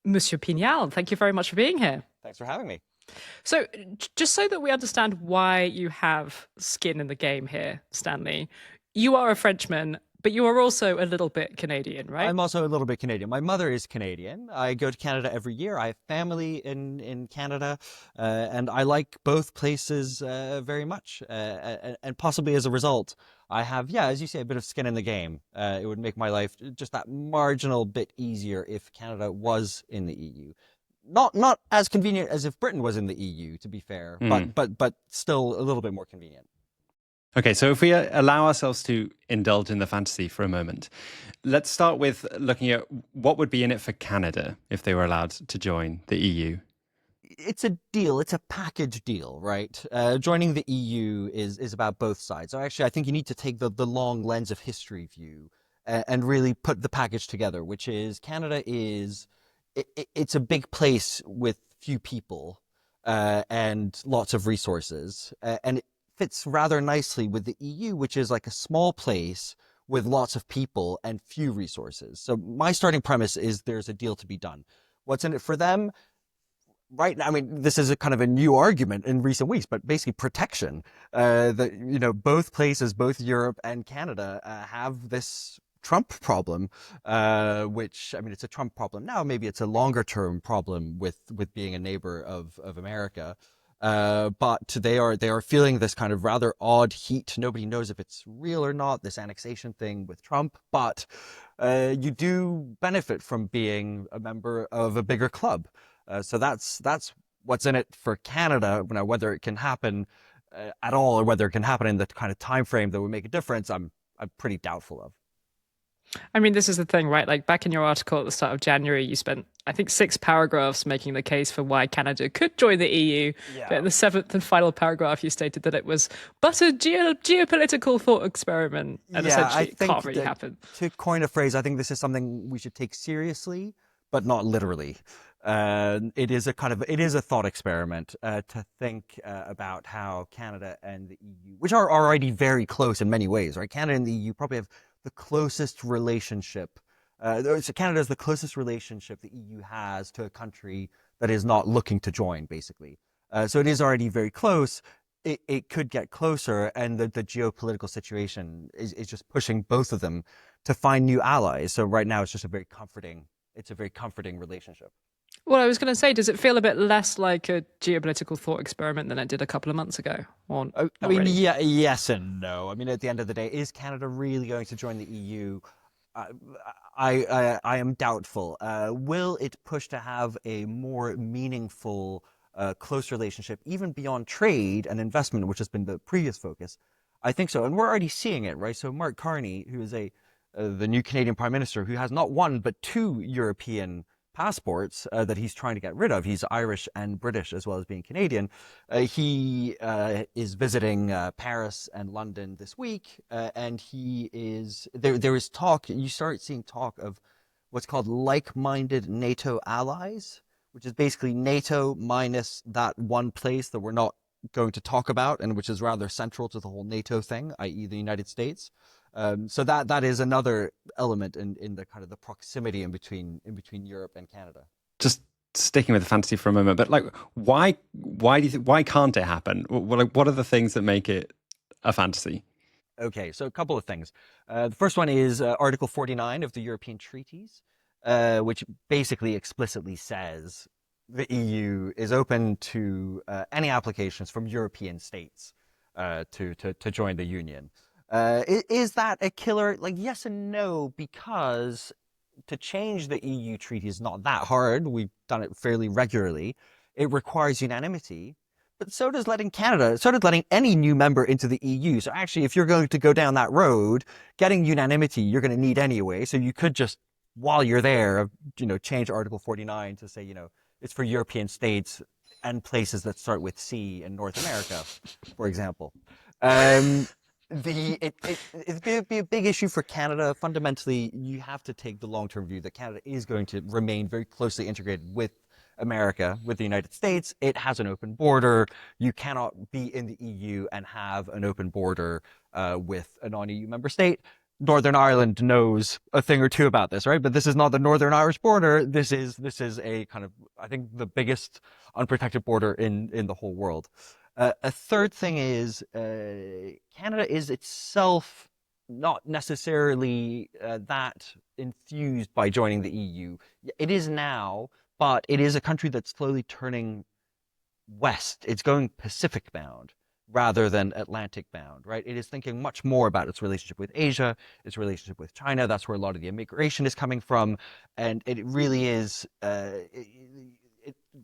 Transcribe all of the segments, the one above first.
Monsieur Pignal, thank you very much for being here. Thanks for having me. So, just so that we understand why you have skin in the game here, Stanley, you are a Frenchman, but you are also a little bit Canadian, right? I'm also a little bit Canadian. My mother is Canadian. I go to Canada every year. I have family in Canada, and I like both places very much. And possibly as a result, I have, yeah, as you say, a bit of skin in the game. It would make my life just that marginal bit easier if Canada was in the EU. Not as convenient as if Britain was in the EU, to be fair, Hmm. but still a little bit more convenient. Okay, so if we allow ourselves to indulge in the fantasy for a moment, let's start with looking at what would be in it for Canada if they were allowed to join the EU. It's a deal. It's a package deal, right? Joining the EU is about both sides. So actually, I think you need to take the long lens of history view and really put the package together, which is Canada is it's a big place with few people and lots of resources, and it fits rather nicely with the EU, which is like a small place with lots of people and few resources. So my starting premise is there's a deal to be done. What's in it for them? Right now, I mean, this is a kind of a new argument in recent weeks, but basically protection. That both places, both Europe and Canada, have this Trump problem, which I mean, it's a Trump problem now. Maybe it's a longer term problem with being a neighbor of America. But they are feeling this kind of rather odd heat. Nobody knows if it's real or not, this annexation thing with Trump, but you do benefit from being a member of a bigger club. So that's what's in it for Canada. Now, whether it can happen at all, or whether it can happen in the kind of time frame that would make a difference, I'm pretty doubtful of. I mean, this is the thing, right? Like back in your article at the start of January, you spent, I think, 6 paragraphs making the case for why Canada could join the EU. But Yeah. in the seventh and final paragraph, you stated that it was but a geopolitical thought experiment and Yeah, I essentially it can't think really that happen. to coin a phrase, I think this is something we should take seriously, but not literally. It is a thought experiment to think about how Canada and the EU, which are already very close in many ways, right? Canada and the EU probably have the closest relationship. So Canada is the closest relationship the EU has to a country that is not looking to join, basically. So it is already very close. It could get closer, and the geopolitical situation is just pushing both of them to find new allies. So right now, it's a very comforting relationship. Well, I was going to say, does it feel a bit less like a geopolitical thought experiment than it did a couple of months ago? Or I not mean, really? yeah, yes and no. I mean, at the end of the day, is Canada really going to join the EU? I, I am doubtful. Will it push to have a more meaningful, close relationship, even beyond trade and investment, which has been the previous focus? I think so, and we're already seeing it, right? So Mark Carney, who is the new Canadian Prime Minister, who has not one but two European passports that he's trying to get rid of. He's Irish and British as well as being Canadian. He is visiting Paris and London this week, and he is there. There is talk. You start seeing talk of what's called like-minded NATO allies, which is basically NATO minus that one place that we're not going to talk about, and which is rather central to the whole NATO thing, i.e., the United States. So that is another element in the kind of the proximity in between Europe and Canada. Just sticking with the fantasy for a moment, but like, why do you why can't it happen? What are the things that make it a fantasy? Okay, so a couple of things. The first one is Article 49 of the European treaties, which basically explicitly says the EU is open to any applications from European states to join the Union. Is that a killer? Like, yes and no, because to change the EU treaty is not that hard. We've done it fairly regularly. It requires unanimity, but so does letting any new member into the EU. So actually, if you're going to go down that road, getting unanimity, you're going to need anyway. So you could just, while you're there, change Article 49 to say, it's for European states and places that start with C in North America, for example. Um, it'd be a big issue for Canada. Fundamentally, you have to take the long-term view that Canada is going to remain very closely integrated with America, with the United States. It has an open border. You cannot be in the EU and have an open border with a non-EU member state. Northern Ireland knows a thing or two about this, right? But this is not the Northern Irish border. This is a kind of, I think, the biggest unprotected border in the whole world. A third thing is Canada is itself not necessarily that enthused by joining the EU. It is now, but it is a country that's slowly turning west. It's going Pacific bound rather than Atlantic bound, right? It is thinking much more about its relationship with Asia, its relationship with China. That's where a lot of the immigration is coming from. And it really is,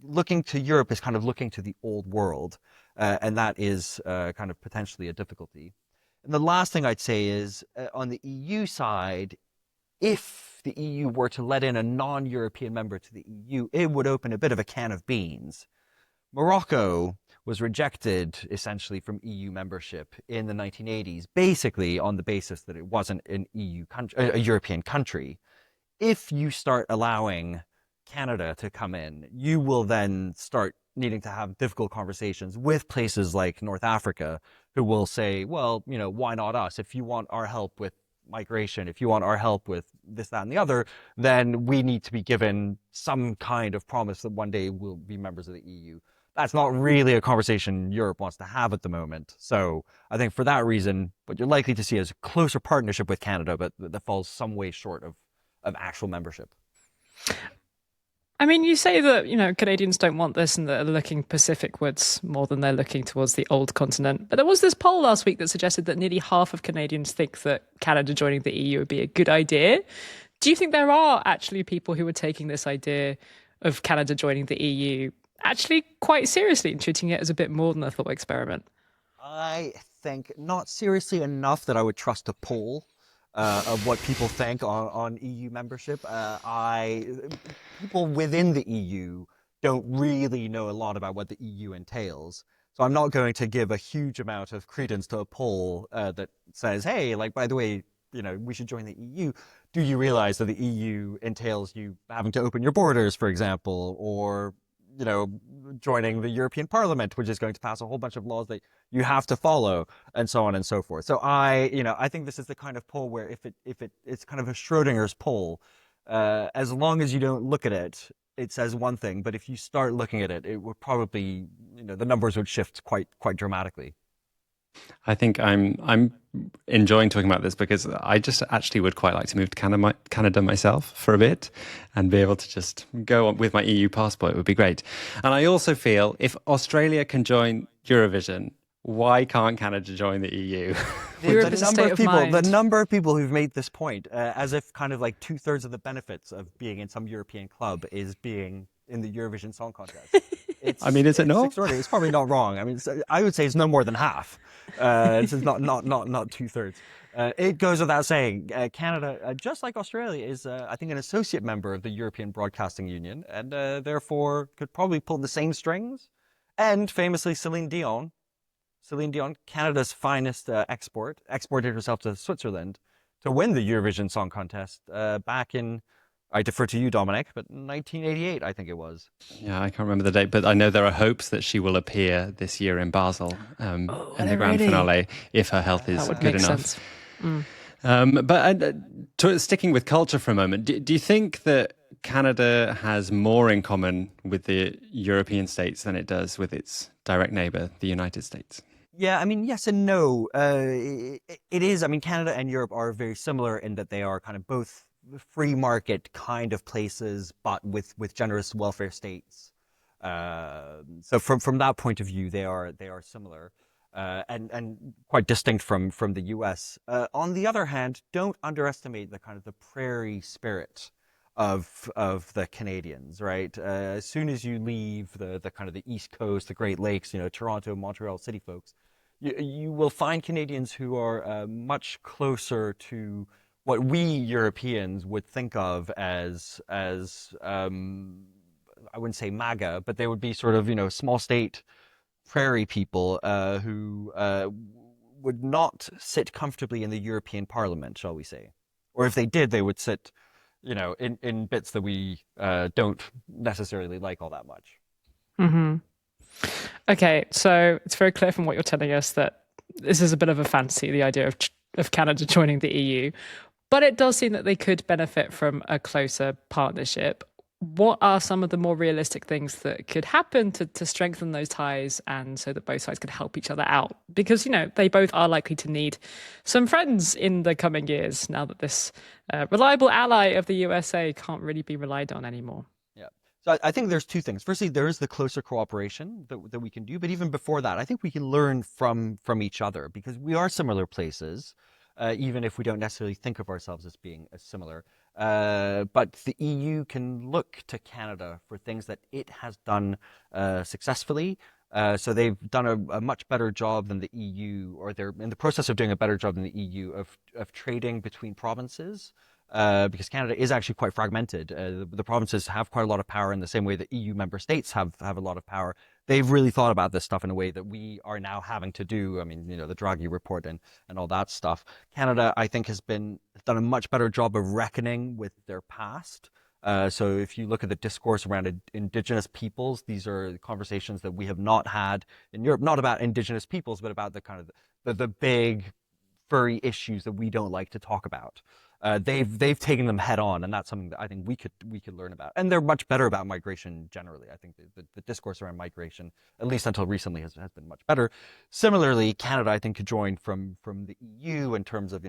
looking to Europe is kind of looking to the old world. And that is kind of potentially a difficulty. And the last thing I'd say is on the EU side, if the EU were to let in a non-European member to the EU, it would open a bit of a can of beans. Morocco was rejected essentially from EU membership in the 1980s, basically on the basis that it wasn't an EU country, a European country. If you start allowing Canada to come in, you will then start needing to have difficult conversations with places like North Africa, who will say, well, you know, why not us? If you want our help with migration, if you want our help with this, that, and the other, then we need to be given some kind of promise that one day we'll be members of the EU. That's not really a conversation Europe wants to have at the moment. So I think for that reason, what you're likely to see is a closer partnership with Canada, but that falls some way short of actual membership. I mean, you say that, you know, Canadians don't want this and that are looking Pacificwards more than they're looking towards the old continent. But there was this poll last week that suggested that nearly half of Canadians think that Canada joining the EU would be a good idea. Do you think there are actually people who are taking this idea of Canada joining the EU actually quite seriously and treating it as a bit more than a thought experiment? I think not seriously enough that I would trust a poll of what people think on EU membership. People within the EU don't really know a lot about what the EU entails. So I'm not going to give a huge amount of credence to a poll that says, hey, like, by the way, you know, we should join the EU. Do you realize that the EU entails you having to open your borders, for example, or, you know, joining the European Parliament, which is going to pass a whole bunch of laws that you have to follow, and so on and so forth. So I think this is the kind of poll where it's kind of a Schrodinger's poll. As long as you don't look at it, it says one thing. But if you start looking at it, it would probably, you know, the numbers would shift quite dramatically. I think I'm enjoying talking about this because I just actually would quite like to move to Canada myself for a bit and be able to just go on with my EU passport. It would be great. And I also feel if Australia can join Eurovision, why can't Canada join the EU? The number of people who've made this point, as if kind of like 2/3 of the benefits of being in some European club is being in the Eurovision Song Contest. I mean, is it not? It's probably not wrong. I mean, I would say it's no more than half. It's not 2/3. It goes without saying, Canada, just like Australia, is I think an associate member of the European Broadcasting Union, and therefore could probably pull the same strings. And famously, Celine Dion, Canada's finest exported herself to Switzerland to win the Eurovision Song Contest back in, I defer to you, Dominic, but 1988, I think it was. Yeah, I can't remember the date, but I know there are hopes that she will appear this year in Basel in the grand finale if her health is good enough. Sticking with culture for a moment, do you think that Canada has more in common with the European states than it does with its direct neighbor, the United States? Yeah, I mean, yes and no. It is. I mean, Canada and Europe are very similar in that they are kind of both free market kind of places, but with generous welfare states. So from that point of view, they are similar and quite distinct from the U.S. On the other hand, don't underestimate the kind of the prairie spirit of the Canadians, right? As soon as you leave the kind of the East Coast, the Great Lakes, you know, Toronto, Montreal city folks, you will find Canadians who are much closer to what we Europeans would think of as I wouldn't say MAGA, but they would be sort of, you know, small state prairie people who would not sit comfortably in the European Parliament, shall we say. Or if they did, they would sit, you know, in bits that we don't necessarily like all that much. Mm-hmm. Okay, so it's very clear from what you're telling us that this is a bit of a fantasy, the idea of of Canada joining the EU. But it does seem that they could benefit from a closer partnership. What are some of the more realistic things that could happen to strengthen those ties and so that both sides could help each other out? Because, they both are likely to need some friends in the coming years now that this reliable ally of the USA can't really be relied on anymore. Yeah. So I think there's two things. Firstly, there is the closer cooperation that we can do. But even before that, I think we can learn from each other because we are similar places, even if we don't necessarily think of ourselves as being as similar. But the EU can look to Canada for things that it has done successfully. So they've done a much better job than the EU, or they're in the process of doing a better job than the EU of trading between provinces. Because Canada is actually quite fragmented. The provinces have quite a lot of power in the same way that EU member states have a lot of power. They've really thought about this stuff in a way that we are now having to do. I mean, the Draghi report and all that stuff. Canada, I think, has done a much better job of reckoning with their past. So if you look at the discourse around indigenous peoples, these are conversations that we have not had in Europe, not about indigenous peoples, but about the kind of the big furry issues that we don't like to talk about. They've taken them head on, and that's something that I think we could learn about. And they're much better about migration generally. I think the discourse around migration, at least until recently, has been much better. Similarly, Canada, I think, could join from the EU in terms of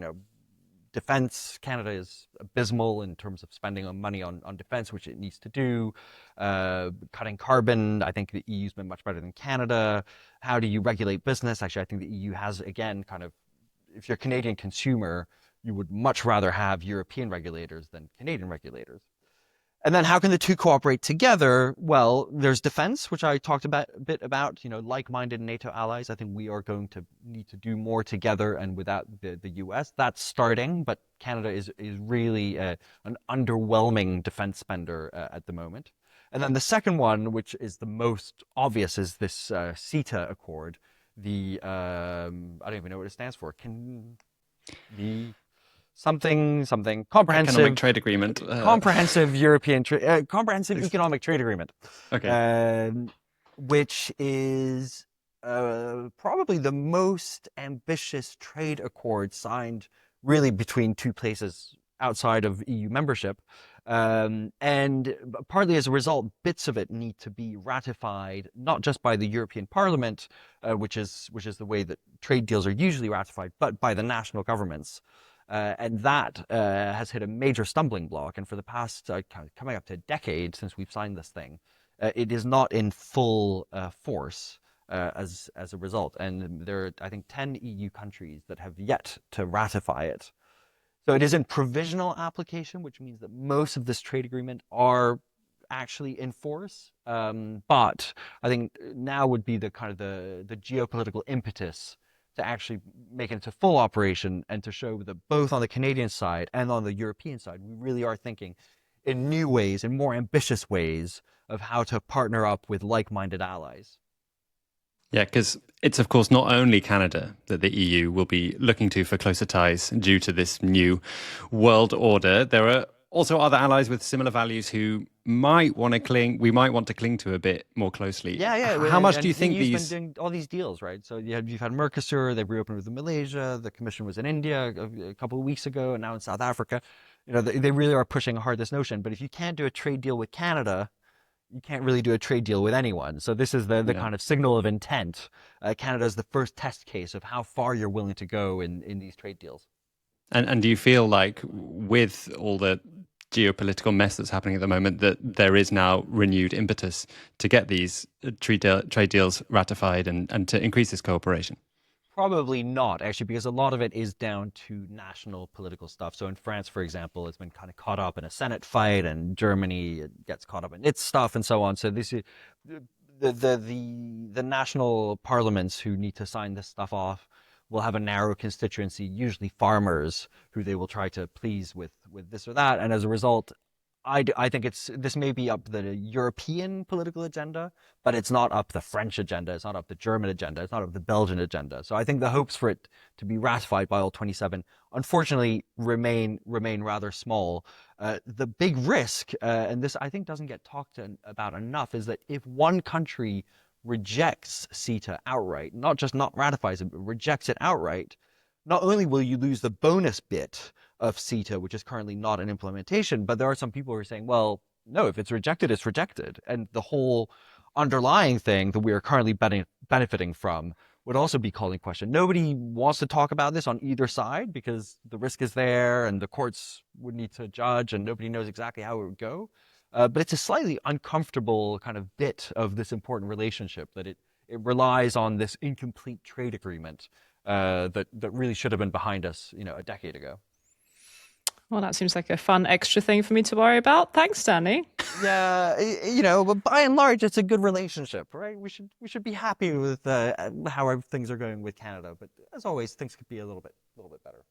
defense. Canada is abysmal in terms of spending money on defense, which it needs to do. Cutting carbon, I think the EU's been much better than Canada. How do you regulate business? Actually, I think the EU has, again, kind of, if you're a Canadian consumer, you would much rather have European regulators than Canadian regulators. And then how can the two cooperate together? Well, there's defense, which I talked a bit about, like-minded NATO allies. I think we are going to need to do more together and without the US. That's starting, but Canada is really an underwhelming defense spender at the moment. And then the second one, which is the most obvious, is this CETA accord. I don't even know what it stands for. Something comprehensive economic trade agreement, comprehensive European comprehensive economic trade agreement. Okay, which is probably the most ambitious trade accord signed really between two places outside of EU membership. And partly as a result, bits of it need to be ratified, not just by the European Parliament, which is the way that trade deals are usually ratified, but by the national governments. And that has hit a major stumbling block. And for the past coming up to a decade since we've signed this thing, it is not in full force as a result. And there are, I think, 10 EU countries that have yet to ratify it. So it is in provisional application, which means that most of this trade agreement are actually in force. But I think now would be the kind of the geopolitical impetus to actually make it into full operation and to show that both on the Canadian side and on the European side, we really are thinking in new ways, in more ambitious ways of how to partner up with like-minded allies. Yeah, because it's, of course, not only Canada that the EU will be looking to for closer ties due to this new world order. There are also other allies with similar values who we might want to cling to a bit more closely. Yeah. How much do you think these... been doing all these deals, right? So you've had Mercosur, they've reopened with Malaysia, the Commission was in India a couple of weeks ago, and now in South Africa. They really are pushing hard this notion. But if you can't do a trade deal with Canada, you can't really do a trade deal with anyone. So this is the kind of signal of intent. Canada is the first test case of how far you're willing to go in these trade deals. And do you feel like with all the geopolitical mess that's happening at the moment that there is now renewed impetus to get these trade deals ratified and to increase this cooperation? Probably not, actually, because a lot of it is down to national political stuff. So in France, for example, it's been kind of caught up in a Senate fight, and Germany gets caught up in its stuff and so on. So this is the national parliaments who need to sign this stuff off will have a narrow constituency, usually farmers, who they will try to please with this or that. And as a result, I think this may be up the European political agenda, but it's not up the French agenda, it's not up the German agenda, it's not up the Belgian agenda. So I think the hopes for it to be ratified by all 27, unfortunately, remain rather small. The big risk, and this I think doesn't get talked about enough, is that if one country rejects CETA outright, not just not ratifies it, but rejects it outright, not only will you lose the bonus bit of CETA, which is currently not an implementation, but there are some people who are saying, well, no, if it's rejected, it's rejected. And the whole underlying thing that we are currently benefiting from would also be called in question. Nobody wants to talk about this on either side because the risk is there and the courts would need to judge and nobody knows exactly how it would go. But it's a slightly uncomfortable kind of bit of this important relationship that it relies on this incomplete trade agreement that really should have been behind us, a decade ago. Well, that seems like a fun extra thing for me to worry about. Thanks, Stanley. Yeah, but by and large, it's a good relationship, right? We should be happy with how things are going with Canada. But as always, things could be a little bit better.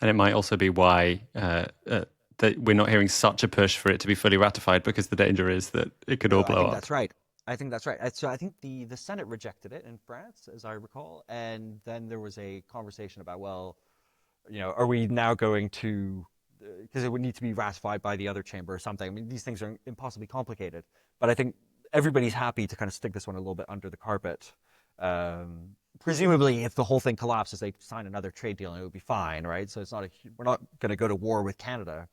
And it might also be why that we're not hearing such a push for it to be fully ratified, because the danger is that it could all blow up. I think that's right. I think that's right. So I think the Senate rejected it in France, as I recall, and then there was a conversation about, well, are we now going to, because it would need to be ratified by the other chamber or something. I mean, these things are impossibly complicated, but I think everybody's happy to kind of stick this one a little bit under the carpet. Presumably, if the whole thing collapses, they sign another trade deal and it would be fine, right? So we're not going to go to war with Canada.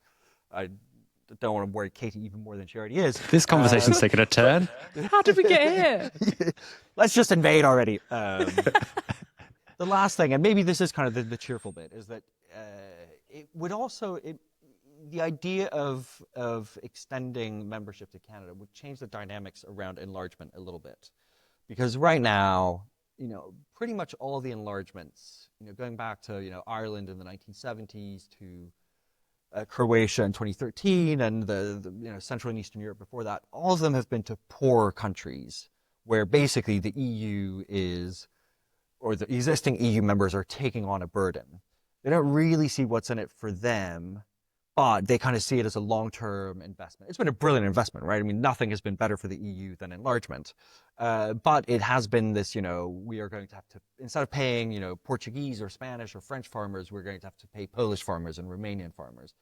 I don't want to worry Katy even more than she already is. This conversation's taken a turn. How did we get here? Let's just invade already. The last thing, and maybe this is kind of the cheerful bit, is that it would also the idea of extending membership to Canada would change the dynamics around enlargement a little bit, because right now, pretty much all the enlargements, going back to Ireland in the 1970s to Croatia in 2013, and the Central and Eastern Europe before that, all of them have been to poor countries where basically the EU or the existing EU members are taking on a burden. They don't really see what's in it for them, but they kind of see it as a long-term investment. It's been a brilliant investment, right? I mean, nothing has been better for the EU than enlargement. But it has been this, we are going to have to, instead of paying, Portuguese or Spanish or French farmers, we're going to have to pay Polish farmers and Romanian farmers.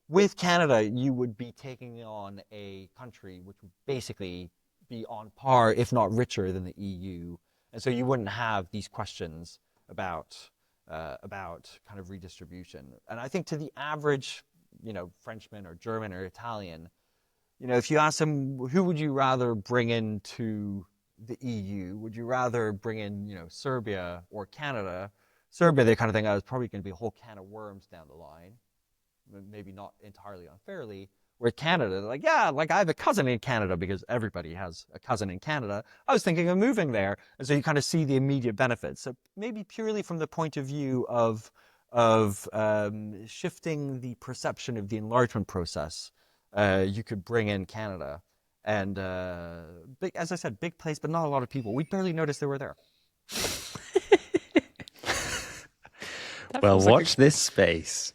With Canada, you would be taking on a country which would basically be on par, if not richer, than the EU. And so you wouldn't have these questions about kind of redistribution. And I think to the average, Frenchman or German or Italian, if you ask them, who would you rather bring into the EU? Would you rather bring in, Serbia or Canada? Serbia, they kind of think, it's probably going to be a whole can of worms down the line. Maybe not entirely unfairly. Where Canada, they're like, yeah, like I have a cousin in Canada, because everybody has a cousin in Canada. I was thinking of moving there. And so you kind of see the immediate benefits. So maybe purely from the point of view of shifting the perception of the enlargement process, you could bring in Canada. And as I said, big place, but not a lot of people. We barely noticed they were there. Well, watch this space.